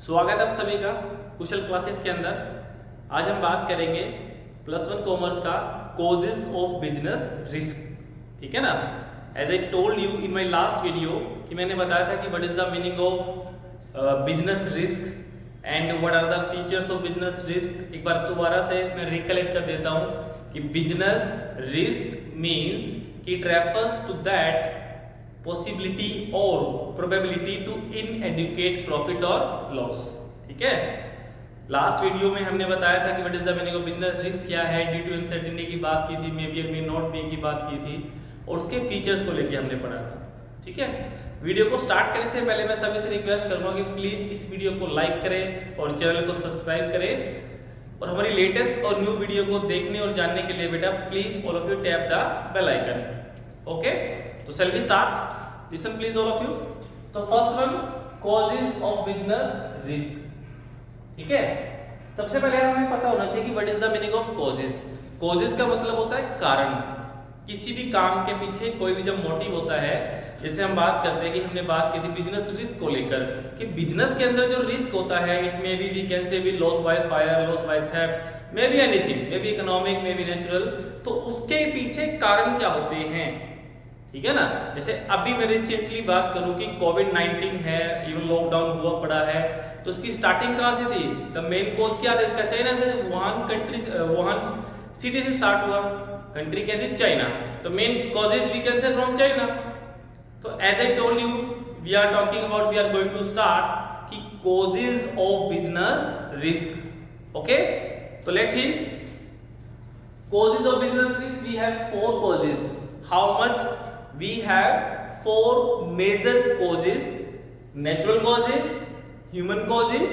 स्वागत है आप सभी का कुशल क्लासेस के अंदर। आज हम बात करेंगे +1 कॉमर्स का कॉजेस ऑफ बिजनेस रिस्क। ठीक है ना। As I told you in my last video कि मैंने बताया था कि what is the meaning of business risk and what are the features of business risk. एक बार दोबारा से मैं रिकलेक्ट कर देता हूँ कि बिजनेस रिस्क मीन्स कि it refers to that possibility और प्रोबेबिलिटी टू इनएडुकेट प्रॉफिट और लॉस। ठीक है। लास्ट वीडियो में हमने बताया था कि what is the meaning of business risk क्या है, ड्यू टू अनसर्टेनिटी की बात की थी, may be may not be की बात की थी और उसके फीचर्स को लेके हमने पढ़ा था। ठीक है। वीडियो को स्टार्ट करने से पहले मैं सभी से रिक्वेस्ट करूंगा कि प्लीज इस वीडियो को लाइक करें और चैनल को सब्सक्राइब करें और हमारी लेटेस्ट और न्यू वीडियो को देखने और जानने के लिए बेटा please all of you tap the bell icon. Okay, तो shall we start. Listen please all of you. तो first one, causes of business risk. ठीक है। सबसे पहले हमें पता होना चाहिए कि what is the meaning of causes. Causes का मतलब होता है कारण। किसी भी काम के पीछे कोई भी जब मोटिव होता है, जैसे हम बात करते हैं कि हमने बात की थी बिजनेस रिस्क को लेकर कि बिजनेस के अंदर जो रिस्क होता है, it may be we can say be loss by fire, loss by theft, may be anything, may be economic, may be natural. तो उसके पीछे कारण क्या होते हैं। ठीक है ना। जैसे अभी मैं रिसेंटली बात करूं कि कोविड-19 है, इवन लॉकडाउन हुआ पड़ा है, तो उसकी स्टार्टिंग कहां से थी? द मेन कॉज क्या था इसका? चाइना से, वुहान सिटी से स्टार्ट हुआ। कंट्री क्या थी? चाइना। तो main causes we can say from China. तो as I told you we are going to start कि causes of business risk. Okay, तो let's see causes of business risk. We have 4 causes. How much? We have 4 major causes: natural causes, human causes,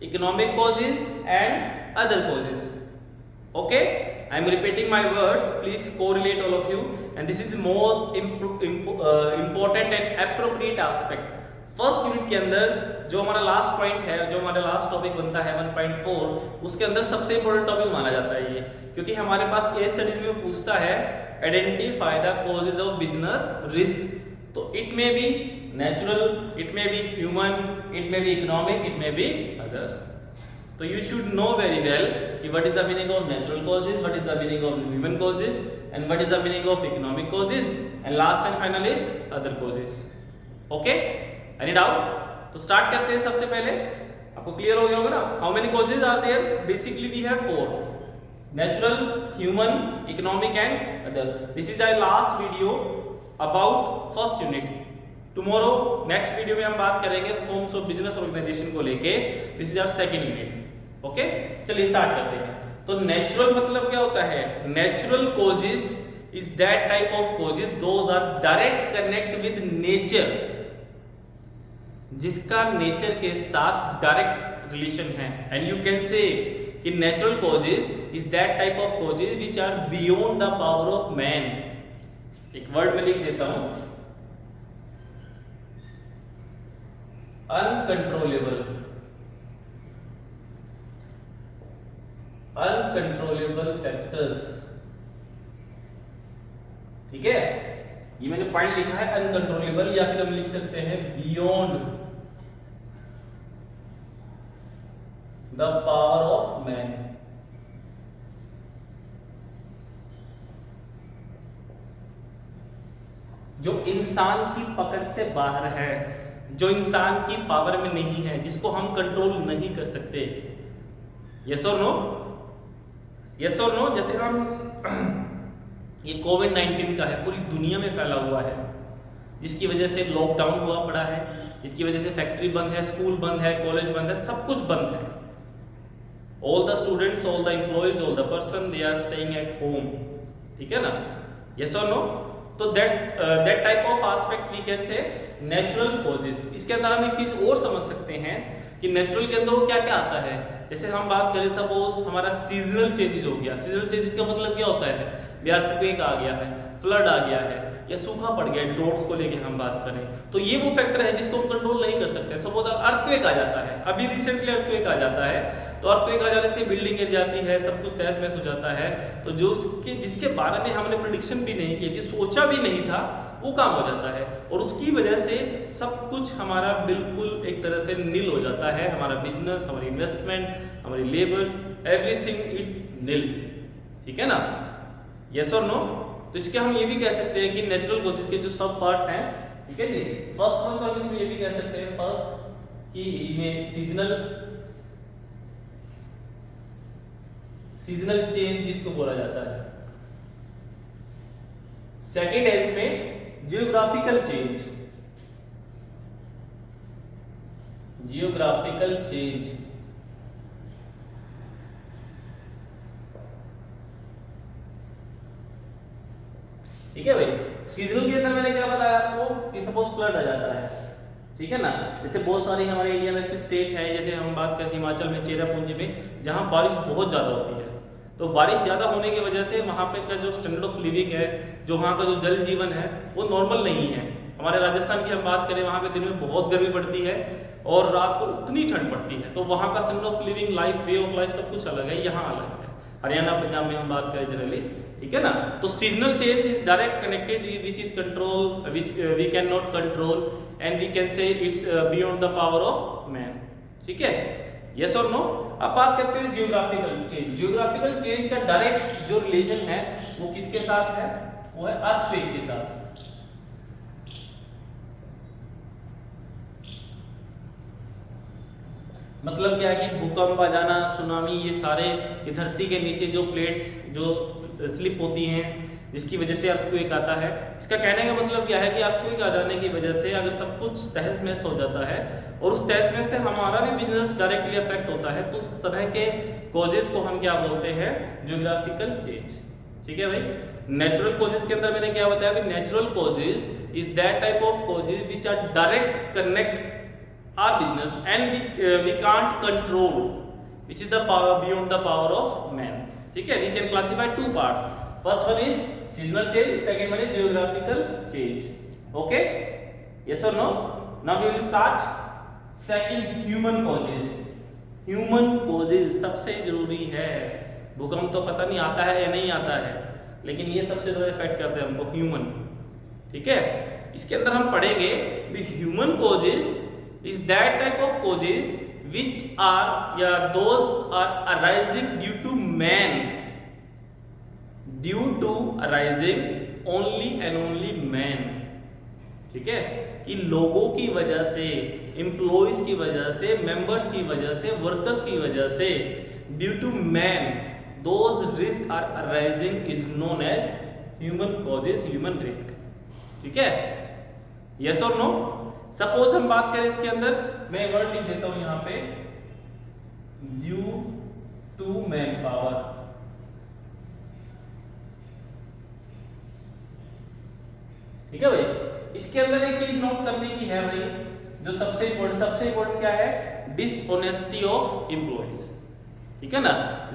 economic causes and other causes. Okay, I am repeating my words, please correlate all of you, and this is the most important and appropriate aspect. First unit के अंदर जो हमारा last point है, जो हमारा last topic बनता है 1.4, उसके अंदर सबसे इंपॉर्टेंट टॉपिक माना जाता है ये, क्योंकि हमारे पास केस स्टडीज में पूछता है identify the causes of business risk. तो it may be natural, it may be human, it may be economic, it may be others. तो you should know very well कि what is the meaning of natural causes, what is the meaning of human causes and what is the meaning of economic causes and last and final is other causes. Okay, any doubt? तो start करते हैं। सबसे पहले आपको clear हो गया होगा ना, how many causes are there? Basically we have 4: natural, human, economic and others. This is our last video about first unit. Tomorrow next video में हम बात करेंगे फॉर्म्स ऑफ बिजनेस ऑर्गेनाइजेशन को लेके। This is our second unit. Okay, चलिए start करते हैं। तो नेचुरल मतलब क्या होता है? Natural causes is that type of causes those are direct connect with nature, जिसका नेचर के साथ डायरेक्ट रिलेशन है। एंड यू कैन से कि natural causes is that type of causes which are beyond the power of man. एक word में लिख देता हूं, अनकंट्रोलेबल। Uncontrollable factors. ठीक है, ये मैंने पॉइंट लिखा है अनकंट्रोलेबल, या फिर हम लिख सकते हैं beyond the power of man. जो इंसान की पकड़ से बाहर है, जो इंसान की पावर में नहीं है, जिसको हम कंट्रोल नहीं कर सकते। यस और नो? यस और नो? जैसे हम ये कोविड-19 का है, पूरी दुनिया में फैला हुआ है, जिसकी वजह से लॉकडाउन हुआ पड़ा है, जिसकी वजह से फैक्ट्री बंद है, स्कूल बंद है, कॉलेज बंद है, सब कुछ बंद है। All the students, all the employees, all the person, they are staying at home. ठीक है ना? यस और नो? तो that type of aspect we can say natural causes. इसके अंदर हम एक चीज और समझ सकते हैं कि नेचुरल के अंदर वो क्या क्या आता है। जैसे हम बात करें, सपोज हमारा सीजनल चेंजेस हो गया। सीजनल चेंजेस का मतलब क्या होता है? अर्थक्वेक आ गया है, फ्लड आ गया है, या सूखा पड़ गया, ड्रॉट्स को लेके हम बात करें तो ये वो फैक्टर है जिसको हम कंट्रोल नहीं कर सकते। सपोज अर्थक्वेक आ जाता है, अभी रिसेंटली अर्थक्वेक आ जाता है, तो अर्थक्वेक आ जाने से बिल्डिंग गिर जाती है, सब कुछ तहस महस हो जाता है। तो जो जिसके बारे में हमने प्रेडिक्शन भी नहीं की थी, सोचा भी नहीं था, वो काम हो जाता है, और उसकी वजह से सब कुछ हमारा बिल्कुल एक तरह से नील हो जाता है। हमारा बिजनेस, हमारी इन्वेस्टमेंट, हमारी लेबर, एवरीथिंग इट्स नील। ठीक है ना, यस और नो। तो इसके हम ये भी कह सकते हैं कि नेचुरल कॉजेज के जो सब पार्ट्स हैं, ठीक है जी, फर्स्ट वन तो हम इसमें ये भी कह सकते हैं फर्स्ट कि इन्हें सीजनल चेंज जिसको बोला जाता है। सेकंड है इसमें जियोग्राफिकल चेंज, जियोग्राफिकल चेंज। ठीक है भाई, सीजनल के अंदर मैंने क्या बताया आपको कि सपोज फ्लड आ जाता है, ठीक है ना। जैसे बहुत सारी हमारे इंडिया में ऐसे स्टेट है, जैसे हम बात करें हिमाचल में, चेरापूंजी में, जहां बारिश बहुत ज़्यादा होती है। तो बारिश ज़्यादा होने की वजह से वहाँ पे का जो स्टैंडर्ड ऑफ लिविंग है, जो वहाँ का जो जल जीवन है, वो नॉर्मल नहीं है। हमारे राजस्थान की हम बात करें, वहाँ पे दिन में बहुत गर्मी पड़ती है और रात को उतनी ठंड पड़ती है। तो वहाँ का standard of living, life, way of life सब कुछ अलग है, यहाँ अलग है। हरियाणा, पंजाब में हम बात करें जनरली, ठीक है ना। तो seasonal change is direct connected which is control, which we can not control, and we can say it's beyond the power of man. ठीक है, यस और नो। अब बात करते हैं जियोग्राफिकल चेंज। जियोग्राफिकल चेंज का डायरेक्ट जो रिलेशन है वो किसके साथ है, वो है अर्थक्वेक के साथ। मतलब क्या है कि भूकंप आ जाना, सुनामी, ये सारे ये धरती के नीचे जो प्लेट्स जो स्लिप होती हैं, जिसकी वजह से अर्थक्वेक आता है। इसका कहने का मतलब क्या है कि अर्थक्वेक आ जाने की वजह से अगर सब कुछ तहस नहस हो जाता है और उस तहस नहस से हमारा भी बिजनेस डायरेक्टली अफेक्ट होता है, तो उस तरह के कॉजेज को हम क्या बोलते हैं, जियोग्राफिकल चेंज। ठीक है भाई। नेचुरल कॉजेज के अंदर मैंने क्या बताया कि natural causes is that type of causes which are direct connect our business and we can't control, which is the power beyond the power of man. ठीक है, we can classify two parts. First one is seasonal change, second one is geographical change. Okay, yes or no? Now we will start second, human causes. Human causes सबसे जरूरी है। भूकंप तो पता नहीं आता है या नहीं आता है, लेकिन ये सबसे ज्यादा इफेक्ट करते हैं हमको, ह्यूमन। ठीक है, इसके अंदर हम पढ़ेंगे human causes is that type of causes which are those are arising due to man, due to arising only and only man। ठीक है, कि लोगों की वजह से, एम्प्लॉइज की वजह से, मेंबर्स की वजह से, वर्कर्स की वजह से, due to man those risks are arising is known as human causes, human risk। ठीक है, yes or no? सपोज हम बात करें इसके अंदर, मैं वर्ड लिख देता हूं यहां पे, ड्यू टू मैन पावर। ठीक है भाई, इसके अंदर एक चीज नोट करने की है भाई, जो सबसे इंपॉर्टेंट क्या है, डिसऑनेस्टी ऑफ एम्प्लॉइज। ठीक है ना,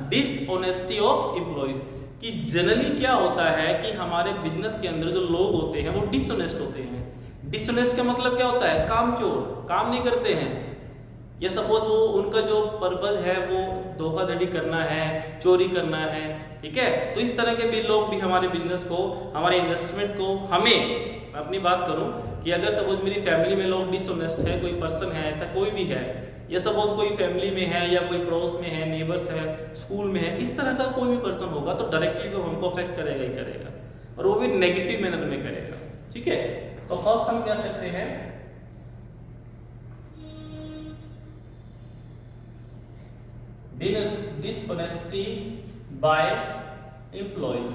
डिसऑनेस्टी ऑफ एम्प्लॉइज। कि जनरली क्या होता है कि हमारे बिजनेस के अंदर जो लोग होते हैं वो डिसऑनेस्ट होते हैं। डिसऑनेस्ट का मतलब क्या होता है, कामचोर, काम नहीं करते हैं, या सपोज वो उनका जो पर्पस है वो धोखाधड़ी करना है, चोरी करना है। ठीक है, तो इस तरह के भी लोग भी हमारे बिजनेस को, हमारे इन्वेस्टमेंट को, हमें, मैं अपनी बात करूं कि अगर सपोज मेरी फैमिली में लोग डिसऑनेस्ट है, कोई पर्सन है ऐसा, कोई भी है, या सपोज कोई फैमिली में है या कोई पड़ोस में है, नेबर्स है, स्कूल में है, इस तरह का कोई भी पर्सन होगा तो डायरेक्टली वो हमको अफेक्ट करेगा ही करेगा, और वो भी नेगेटिव मैनर में करेगा। ठीक है, तो फर्स्ट हम कह सकते हैं डिसऑनेस्टी बाय एम्प्लॉइज।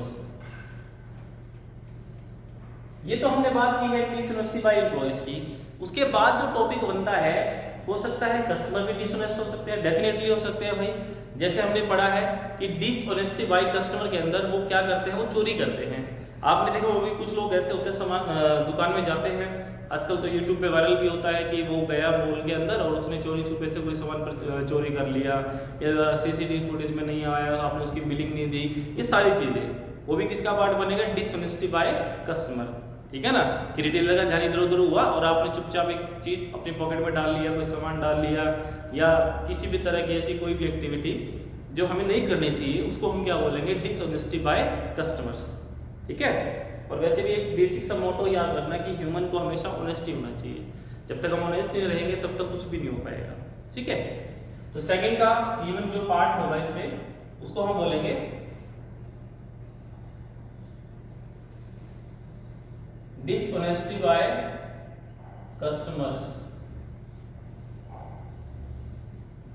ये तो हमने बात की है डिसऑनेस्टी बाय एम्प्लॉइज की। उसके बाद जो टॉपिक बनता है, हो सकता है कस्टमर भी डिसऑनेस्ट हो सकते हैं, डेफिनेटली हो सकते हैं भाई। जैसे हमने पढ़ा है कि डिसऑनेस्टी बाय कस्टमर के अंदर वो क्या करते हैं, वो चोरी करते हैं। आपने देखा वो भी कुछ लोग ऐसे होते हैं, सामान दुकान में जाते हैं, आजकल तो यूट्यूब पे वायरल भी होता है कि वो गया मॉल के अंदर और उसने चोरी छुपे से कोई सामान पर चोरी कर लिया, या सीसीटीवी फुटेज में नहीं आया, आपने उसकी बिलिंग नहीं दी, ये सारी चीज़ें, वो भी किसका पार्ट बनेगा, डिसऑनेस्टी बाय कस्टमर। ठीक है ना, कि रिटेलर का ध्यान इधर उधर हुआ और आपने चुपचाप एक चीज़ अपने पॉकेट में डाल लिया, कोई सामान डाल लिया, या किसी भी तरह की ऐसी कोई भी एक्टिविटी जो हमें नहीं करनी चाहिए, उसको हम क्या बोलेंगे, डिसऑनेस्टी बाय कस्टमर्स। ठीक है, और वैसे भी एक बेसिक सा मोटो याद रखना कि ह्यूमन को हमेशा ऑनेस्टी होना चाहिए। जब तक हम ऑनेस्ट नहीं रहेंगे तब तक कुछ भी नहीं हो पाएगा, ठीक है। तो सेकंड का गिवन जो पार्ट होगा इसमें उसको हम बोलेंगे डिसऑनेस्टी बाय कस्टमर्स,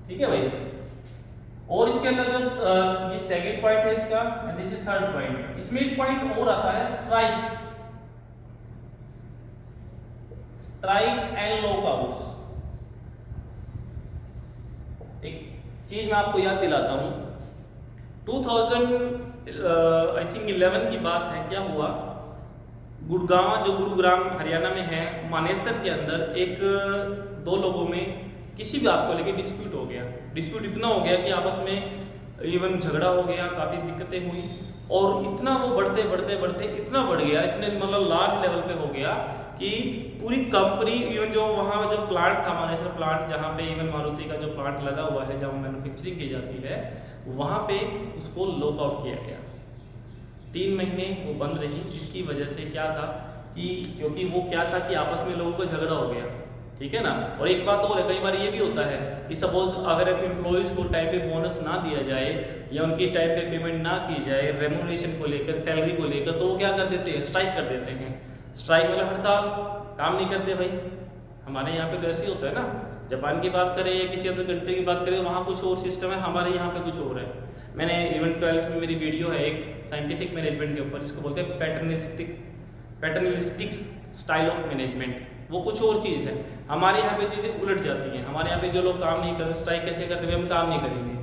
ठीक है भाई। और इसके अंदर जो ये सेकंड पॉइंट है इसका and this is third point, इसमें एक पॉइंट और आता है स्ट्राइक एंड लॉकआउट्स। एक चीज मैं आपको याद दिलाता हूं, 2011 की बात है, क्या हुआ गुड़गांव जो गुरुग्राम हरियाणा में है, मानेसर के अंदर एक दो लोगों में किसी बात को लेके डिस्प्यूट हो गया। डिस्प्यूट इतना हो गया कि आपस में इवन झगड़ा हो गया, काफ़ी दिक्कतें हुई और इतना वो बढ़ते बढ़ते बढ़ते इतना बढ़ गया, इतने मतलब लार्ज लेवल पे हो गया कि पूरी कंपनी, इवन जो वहाँ जो प्लांट था मानेसर प्लांट, जहाँ पे इवन मारुति का जो प्लांट लगा हुआ है जहाँ मैन्युफैक्चरिंग की जाती है, वहाँ पे उसको लॉकआउट किया गया। 3 महीने वो बंद रही, जिसकी वजह से क्या था कि क्योंकि वो क्या था कि आपस में लोगों को झगड़ा हो गया, ठीक है ना। और एक बात और है, कई बार ये भी होता है कि सपोज अगर एम्प्लॉयज़ को टाइम पे बोनस ना दिया जाए या उनकी टाइम पे पेमेंट ना की जाए रेम्यूनरेशन को लेकर, सैलरी को लेकर, तो वो क्या कर देते हैं, स्ट्राइक कर देते हैं। स्ट्राइक मतलब हड़ताल, काम नहीं करते भाई। हमारे यहाँ पे तो ऐसे ही होता है ना, जापान की बात करें या किसी अदर कंट्री की बात करें, वहाँ कुछ और सिस्टम है, हमारे यहाँ पे कुछ और है। मैंने इवन 12th में मेरी वीडियो है एक साइंटिफिक मैनेजमेंट के ऊपर, जिसको बोलते हैं पैटर्नलिस्टिक स्टाइल ऑफ मैनेजमेंट। वो कुछ और चीज़ है, हमारे यहाँ पे चीज़ें उलट जाती हैं। हमारे यहाँ पे जो लोग काम नहीं करते, स्ट्राइक कैसे करते हैं, हम काम नहीं करेंगे,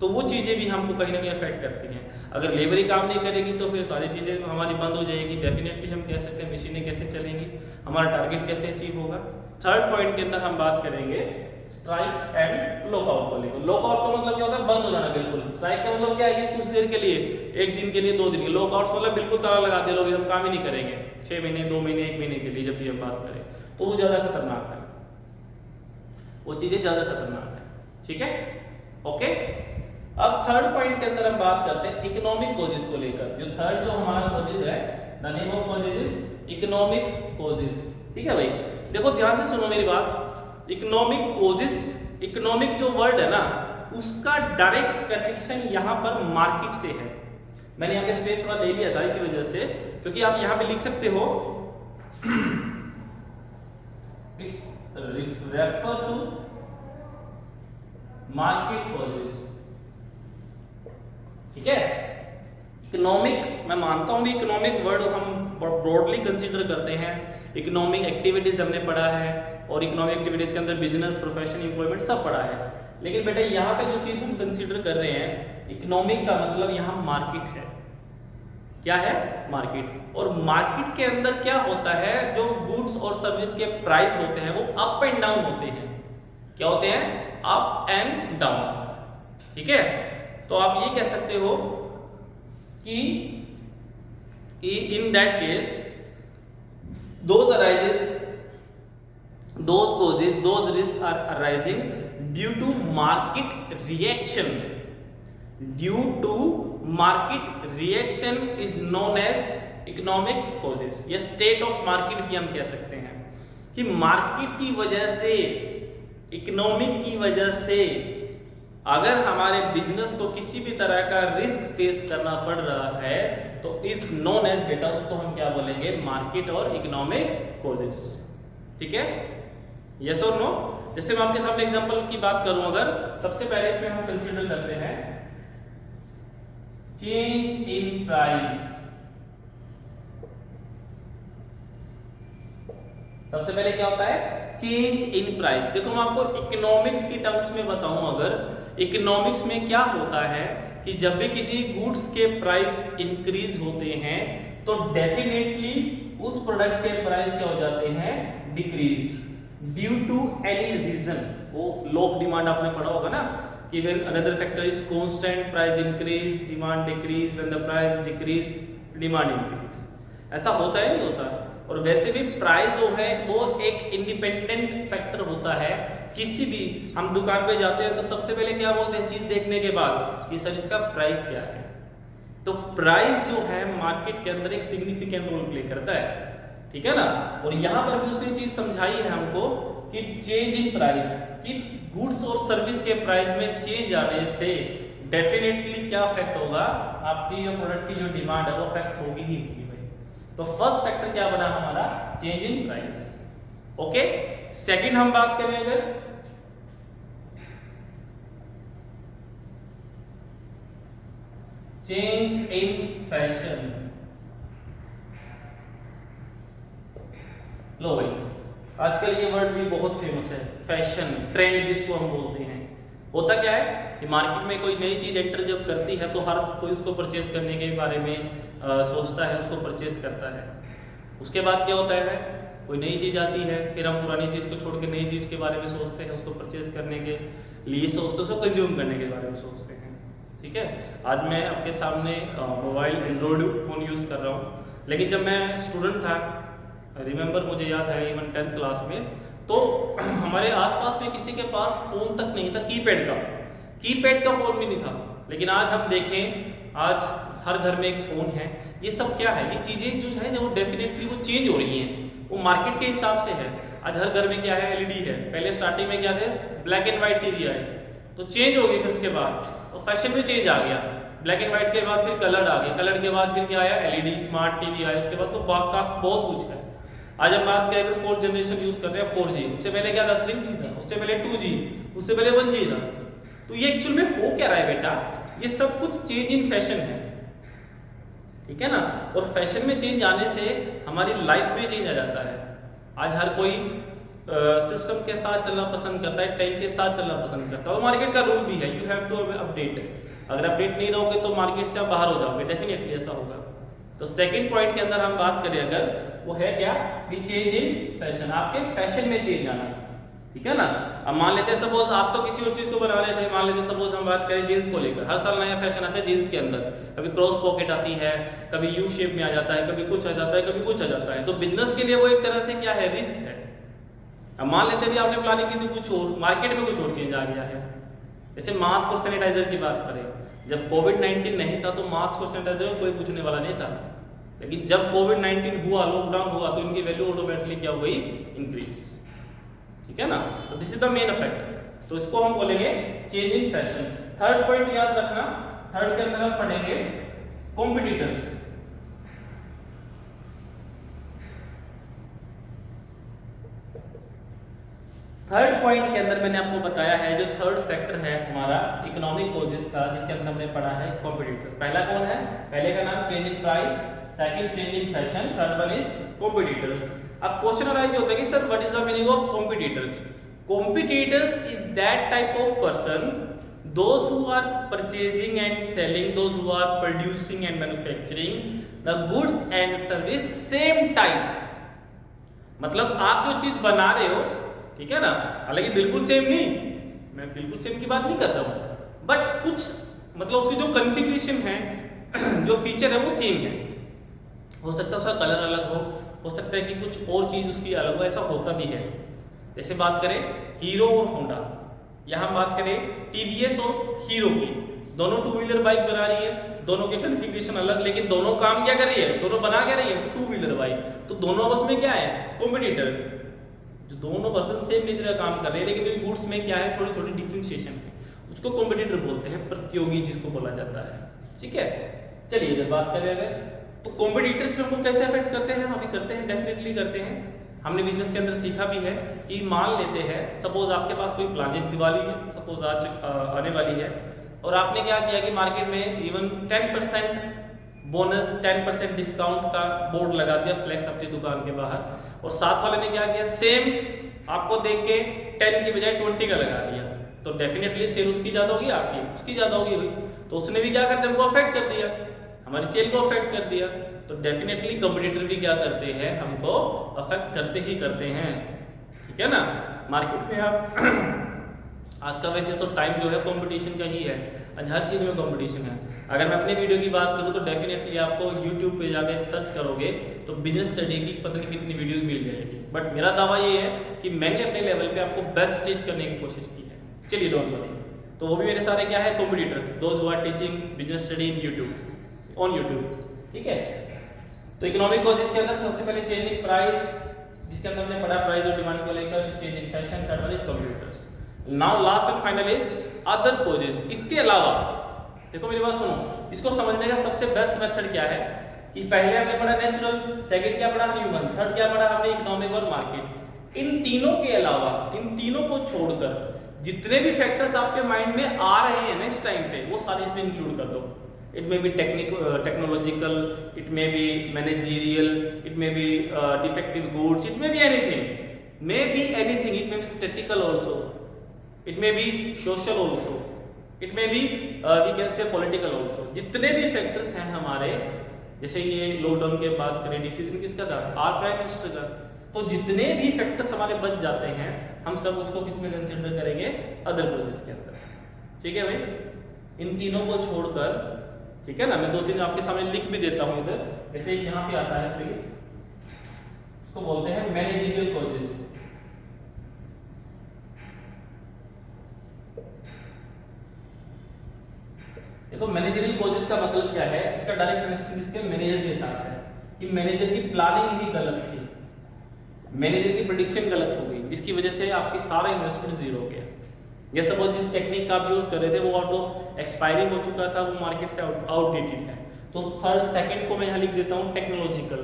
तो वो चीज़ें भी हमको कहीं ना कहीं अफेक्ट करती हैं। अगर लेबर ही काम नहीं करेगी तो फिर सारी चीज़ें हमारी बंद हो जाएगी। डेफिनेटली हम कह सकते हैं मशीनें कैसे चलेंगी, हमारा टारगेट कैसे अचीव होगा। थर्ड पॉइंट के अंदर हम बात करेंगे स्ट्राइक एंड लॉकआउट को लेकर। लॉकआउट का मतलब क्या होता है, बंद हो जाना बिल्कुल। स्ट्राइक का मतलब क्या है कि कुछ देर के लिए, 1 दिन के लिए, 2 दिन के लिए। लॉकआउट मतलब बिल्कुल ताला लगा दे, लोग हम काम ही नहीं करेंगे 6 महीने, 2 महीने, 1 महीने के लिए, जब भी हम बात करें तो वो ज़्यादा खतरनाक है, वो चीज़ें ज़्यादा खतरनाक है, ठीक है, ओके। अब थर्ड पॉइंट के अंदर हम बात करते हैं इकोनॉमिक कॉजेज को लेकर। जो थर्ड जो हमारा कॉजेज है, the name of causes is economic causes, ठीक है भाई। देखो ध्यान से सुनो मेरी बात। इकोनॉमिक कॉजेज, इकोनॉमिक जो वर्ड है ना, उसका डायरेक्ट कनेक्शन यहाँ पर मार्केट से है। मैंने यहाँ पे स्पेस थोड़ा ले लिया था इसी वजह से, क्योंकि आप यहाँ पे लिख सकते हो it's refer to market causes, ठीक है। इकोनॉमिक, मैं मानता हूं भी इकोनॉमिक वर्ड हम ब्रॉडली कंसीडर करते हैं। इकोनॉमिक एक्टिविटीज हमने पढ़ा है और इकोनॉमिक एक्टिविटीज के अंदर बिजनेस, प्रोफेशन, एम्प्लॉयमेंट सब पढ़ा है। लेकिन बेटा यहाँ पे जो चीज हम कंसीडर कर रहे हैं, इकोनॉमिक का मतलब यहाँ मार्केट है। क्या है, मार्केट। और मार्केट के अंदर क्या होता है, जो गुड्स और सर्विस के प्राइस होते हैं वो अप एंड डाउन होते हैं। क्या होते हैं, अप एंड डाउन, ठीक है। तो आप ये कह सकते हो कि in that case those causes, those risks are arising due to market reaction. Due to market reaction is known as economic causes. या state of market भी हम कह सकते हैं कि मार्केट की वजह से, इकोनॉमिक की वजह से अगर हमारे बिजनेस को किसी भी तरह का रिस्क फेस करना पड़ रहा है तो इज नोन एज, बेटा उसको हम क्या बोलेंगे, मार्केट और इकोनॉमिक कॉजेस, ठीक है। यस और नो। जैसे मैं आपके सामने एग्जांपल की बात करूं, अगर सबसे पहले इसमें हम कंसीडर करते हैं चेंज इन प्राइस। सबसे पहले क्या होता है, चेंज इन प्राइस। देखो मैं आपको इकोनॉमिक्स की टर्म्स में बताऊं, अगर इकोनॉमिक्स में क्या होता है कि जब भी किसी गुड्स के प्राइस इंक्रीज होते हैं तो डेफिनेटली उस प्रोडक्ट के प्राइस क्या हो जाते हैं, decrease due to any reason. वो लॉ ऑफ डिमांड आपने पढ़ा होगा ना कि when another factor is constant, price increase, demand decrease, when the price decrease, demand increase. ऐसा होता है, नहीं होता। और वैसे भी प्राइस जो है वो एक इंडिपेंडेंट फैक्टर होता है। किसी भी हम दुकान पे जाते हैं तो सबसे पहले क्या बोलते हैं, चीज देखने के बाद कि सर इसका प्राइस क्या है। तो प्राइस जो है मार्केट के अंदर एक सिग्निफिकेंट रोल प्ले करता है, ठीक है ना। और यहाँ पर दूसरी चीज समझाई है हमको कि चेंज इन प्राइस, कि गुड्स और सर्विस के प्राइस में चेंज आने से डेफिनेटली क्या इफेक्ट होगा, आपकी जो प्रोडक्ट की जो डिमांड है वो इफेक्ट होगी ही होगी भाई। तो फर्स्ट फैक्टर क्या बना हमारा, change in price. Okay, second हम बात करें अगर चेंज इन फैशन। लो भाई, आजकल ये वर्ड भी बहुत फेमस है, फैशन ट्रेंड जिसको हम बोलते हैं। होता क्या है कि मार्केट में कोई नई चीज एंटर जब करती है तो हर कोई उसको परचेज करने के बारे में सोचता है, उसको परचेज करता है। उसके बाद क्या होता है, कोई नई चीज़ आती है, फिर हम पुरानी चीज़ को छोड़ के नई चीज़ के बारे में सोचते हैं, उसको परचेज करने के लिए सोचते हैं, उसको कंज्यूम करने के बारे में सोचते हैं। ठीक है, आज मैं आपके सामने मोबाइल एंड्रॉयड फ़ोन यूज़ कर रहा हूँ, लेकिन जब मैं स्टूडेंट था, रिमेंबर मुझे याद है इवन 10th क्लास में, तो हमारे आसपास में किसी के पास फ़ोन तक नहीं था, कीपैड का फ़ोन भी नहीं था। लेकिन आज हम देखें, आज हर घर में एक फ़ोन है। ये सब क्या है, ये चीज़ें जो है वो डेफिनेटली वो चेंज हो रही हैं, वो मार्केट के हिसाब से है। आज हर घर में क्या है, एलईडी है। पहले स्टार्टिंग में क्या थे, ब्लैक एंड वाइट टीवी आए, तो चेंज हो गई, फिर उसके बाद और फैशन में चेंज आ गया। ब्लैक एंड वाइट के बाद फिर कलर्ड आ गए, कलर्ड के बाद फिर क्या आया, एलईडी स्मार्ट टीवी आया, उसके बाद तो बहुत कुछ है। आज हम बात करें अगर 4th जनरेशन यूज़ कर रहे हैं 4G, उससे पहले क्या था 3G था, उससे पहले 2G, उससे पहले 1G था। तो ये एक्चुअल में हो क्या रहा है बेटा, ये सब कुछ चेंज इन फैशन है, ठीक है ना। और फैशन में चेंज आने से हमारी लाइफ में चेंज आ जाता है। आज हर कोई सिस्टम के साथ चलना पसंद करता है, टाइम के साथ चलना पसंद करता है, और मार्केट का रूल भी है, यू हैव टू अपडेट। अगर अपडेट नहीं रहोगे तो मार्केट से आप बाहर हो जाओगे, डेफिनेटली ऐसा होगा। तो सेकंड पॉइंट के अंदर हम बात करें अगर, वो है क्या, कि चेंज इन फैशन, आपके फैशन में चेंज आना, ठीक है ना। अब मान लेते हैं सपोज आप तो किसी और चीज को बना रहे थे, मान लेते सपोज हम बात करें जींस को लेकर, हर साल नया फैशन आता है जींस के अंदर, कभी क्रॉस पॉकेट आती है, कभी यू शेप में आ जाता है, कभी कुछ आ जाता है, कभी कुछ आ जाता है। तो बिजनेस के लिए वो एक तरह से क्या है, रिस्क है। अब मान लेते हैं भी आपने प्लानिंग की थी कुछ और, मार्केट में कुछ और चेंज आ गया है। जैसे मास्क और सैनिटाइजर की बात करें, जब कोविड-19 नहीं था तो मास्क और सैनिटाइजर को कोई पूछने वाला नहीं था, लेकिन जब कोविड-19 हुआ, लॉकडाउन हुआ, तो इनकी वैल्यू ऑटोमेटिकली क्या हो गई, इंक्रीज, ठीक है ना। तो this is the main effect. तो इसको हम बोलेंगे change in fashion. Third point याद रखना, थर्ड के अंदर हम पढ़ेंगे कॉम्पिटिटर्स। थर्ड पॉइंट के अंदर मैंने आपको बताया है, जो थर्ड फैक्टर है हमारा इकोनॉमिक कॉजेस का, जिसके अंदर हमने पढ़ा है कॉम्पिटिटर्स। पहला कौन है, पहले का नाम change in price, second change in fashion, third one is competitors. अब क्वेश्चन अराइज होता है कि sir what is the meaning of competitors. Competitors is that type of person, those who are purchasing and selling, those who are producing and manufacturing the goods and service same time। मतलब आप जो चीज बना रहे हो, ठीक है ना, हालांकि बिल्कुल सेम नहीं, मैं बिल्कुल सेम की बात नहीं कर रहा हूं, बट कुछ मतलब उसकी जो कॉन्फ़िगरेशन है, जो फीचर है वो सेम है। हो सकता है उसका कलर अलग हो सकता है कि कुछ और चीज़ उसकी अलग हो, ऐसा होता भी है। जैसे बात करें हीरो और होंडा, यहाँ बात करें टीवीएस और हीरो की, दोनों 2 व्हीलर बाइक बना रही है, दोनों के कॉन्फ़िगरेशन अलग, लेकिन दोनों काम क्या कर रही है, दोनों बना क्या रही है, 2 व्हीलर बाइक। तो दोनों आपस में क्या है, कॉम्पिटिटर। जो दोनों पर्सन सेम नेचर का काम कर रहे हैं, लेकिन गुड्स में क्या है, थोड़ी थोड़ी डिफ्रेंशिएशन है, उसको कॉम्पिटिटर बोलते हैं, प्रतियोगी जिसको बोला जाता है, ठीक है। चलिए जब बात करें अगर, तो कॉम्पिटिटर्स में हमको कैसे अफेक्ट करते हैं, अभी करते हैं, डेफिनेटली करते हैं। हमने बिजनेस के अंदर सीखा भी है कि मान लेते हैं सपोज आपके पास कोई प्लानिंग, दिवाली है सपोज आज आने वाली है, और आपने क्या किया कि मार्केट में इवन 10% बोनस, 10% डिस्काउंट का बोर्ड लगा दिया फ्लेक्स अपनी दुकान के बाहर, और साथ वाले ने क्या किया, सेम आपको देख के 10 की बजाय 20 का लगा दिया। तो डेफिनेटली सेल उसकी ज़्यादा होगी, आपकी उसकी ज़्यादा होगी भाई। तो उसने भी क्या कर दिया, हमको अफेक्ट कर दिया, हमारी सेल को अफेक्ट कर दिया। तो डेफिनेटली कंपटीटर भी क्या करते हैं, हमको अफेक्ट करते ही करते हैं, ठीक है ना। मार्केट में आप आज का वैसे तो टाइम जो है कंपटीशन का ही है, आज हर चीज़ में कंपटीशन है। अगर मैं अपने वीडियो की बात करूँ तो डेफिनेटली आपको यूट्यूब पे जाकर सर्च करोगे तो बिजनेस स्टडी की पता नहीं कितनी वीडियोस मिल जाएगी, बट मेरा दावा ये है कि मैंने अपने लेवल पे आपको बेस्ट टीच करने की कोशिश की है। चलिए डोंट वरी, तो वो भी मेरे सारे क्या है, competitors, those who are teaching business study in YouTube. On YouTube, ठीक है। तो इकोनॉमिक कॉजेस के अंदर सबसे पहले चेंज इन प्राइस, जिसके अंदर हमने पढ़ा प्राइस और डिमांड को लेकर, change in fashion, third one is computers. Now last and final is other causes. इसके अलावा देखो मेरी बात सुनो, इसको समझने का सबसे बेस्ट मेथड क्या है कि पहले हमने पढ़ा नेचुरल, सेकंड क्या पढ़ा ह्यूमन, थर्ड क्या पढ़ा हमने इकोनॉमिक और मार्केट। इन तीनों के अलावा, इन तीनों को छोड़कर जितने भी फैक्टर्स आपके माइंड में आ रहे हैं नेक्स्ट टाइम पे, वो सारे इसमें इंक्लूड कर दो। It may be technological, it may be managerial, it may be defective goods, it may be anything, may be anything, it may be statical also, it may be social also, it may be we can say political also. जितने भी factors हैं हमारे, जैसे ये lockdown के बाद करे decision किसका था, आर प्राइम मिनिस्टर का, तो जितने भी फैक्टर्स हमारे बच जाते हैं हम सब उसको किस में कंसीडर करेंगे, अदर कॉजेस के अंदर, ठीक है भाई। इन तीनों को छोड़कर, ठीक है ना, मैं दो तीन आपके सामने लिख भी देता हूं इधर, जैसे यहाँ पे आता है प्लीज, उसको बोलते हैं मैनेजरियल कॉजेस। देखो मैनेजरियल कॉजेस का मतलब क्या है, इसका डायरेक्ट कनेक्शन इसके मैनेजर के साथ है कि मैनेजर की प्लानिंग ही गलत थी, मैनेजर की प्रेडिक्शन गलत हो गई, जिसकी वजह से आपकी सारा इन्वेस्टमेंट जीरो हो गया। ये सपोज जिस टेक्निक का आप यूज कर रहे थे वो आउट ऑफ एक्सपायरी हो चुका था, वो मार्केट से आउटडेटेड है, तो थर्ड सेकंड को मैं यहाँ लिख देता हूँ टेक्नोलॉजिकल,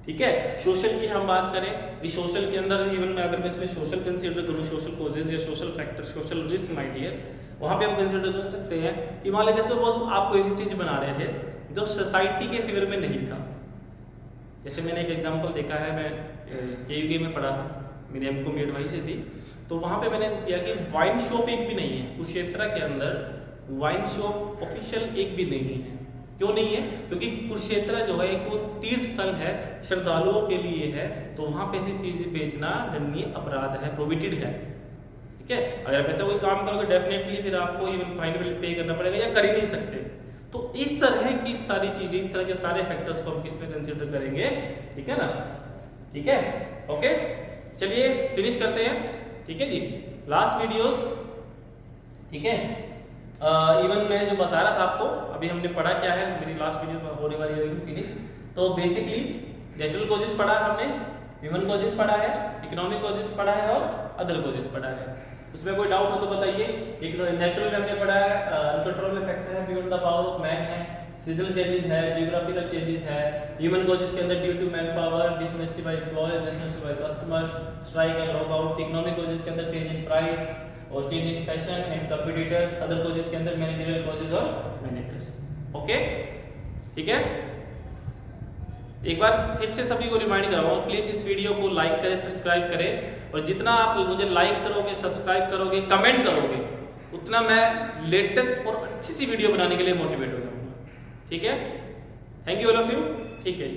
ठीक है। सोशल की हम बात करें, इस सोशल के अंदर इवन मैं अगर मैं इसमें सोशल कंसीडर करूँ, सोशल कॉजेज या social factor, social risk my dear, वहाँ पे हम कंसीडर कर सकते हैं कि मान लीजिए सपोज आप कोई ऐसी चीज बना रहे थे जो सोसाइटी के फेवर में नहीं था। जैसे मैंने एक एग्जांपल देखा है, मैं केयूके में पढ़ा, मेरी एमकॉम बीएड वहीं से थी, तो वहाँ पे मैंने किया कि वाइन शॉप एक भी नहीं है कुरुक्षेत्र के अंदर, वाइन शॉप ऑफिशियल एक भी नहीं है। क्यों नहीं है? क्योंकि कुरुक्षेत्र जो है एक वो तीर्थ स्थल है, श्रद्धालुओं के लिए है, तो वहाँ पे ऐसी चीजें बेचना दंडनीय अपराध है, प्रोहिबिटेड है, ठीक है। अगर आप ऐसा कोई काम करोगे डेफिनेटली फिर आपको इवन फाइन पे करना पड़ेगा या कर ही नहीं सकते। तो इस तरह की सारी चीजें, इस तरह के सारे फैक्टर्स को हम किस में कंसीडर करेंगे, ठीक है ना, ठीक है, ओके। चलिए फिनिश करते हैं, ठीक है जी, लास्ट वीडियोस, ठीक है। इवन मैं जो बता रहा था आपको, अभी हमने पढ़ा क्या है, मेरी लास्ट वीडियो होने वाली है फिनिश। तो बेसिकली नेचुरल कॉजेस पढ़ा है हमने, ह्यूमन कॉजेस पढ़ा है, इकोनॉमिक कॉजेस पढ़ा है और अदर कॉजेस पढ़ा है। उसमें कोई डाउट हो तो बताइए। एक नेचुरल में हमने पढ़ा है, अनकंट्रोलेबल फैक्टर है, beyond the power of man है, सीजनल चेंजेस है, जियोग्राफिकल चेंजेस है। ह्यूमन कॉजेस के अंदर due to man power, dishonesty by employees, dishonesty by customer, strike and lockout. Economic causes के अंदर चेंज इन प्राइस और change in fashion and competitors. Other causes के अंदर managerial causes और managers, okay, ठीक है। एक बार फिर से सभी को रिमाइंड कराऊंगा, प्लीज इस वीडियो को लाइक करें, सब्सक्राइब करें, और जितना आप मुझे लाइक करोगे, सब्सक्राइब करोगे, कमेंट करोगे, उतना मैं लेटेस्ट और अच्छी सी वीडियो बनाने के लिए मोटिवेट हो जाऊंगा, ठीक है। Thank you all of you, ठीक है।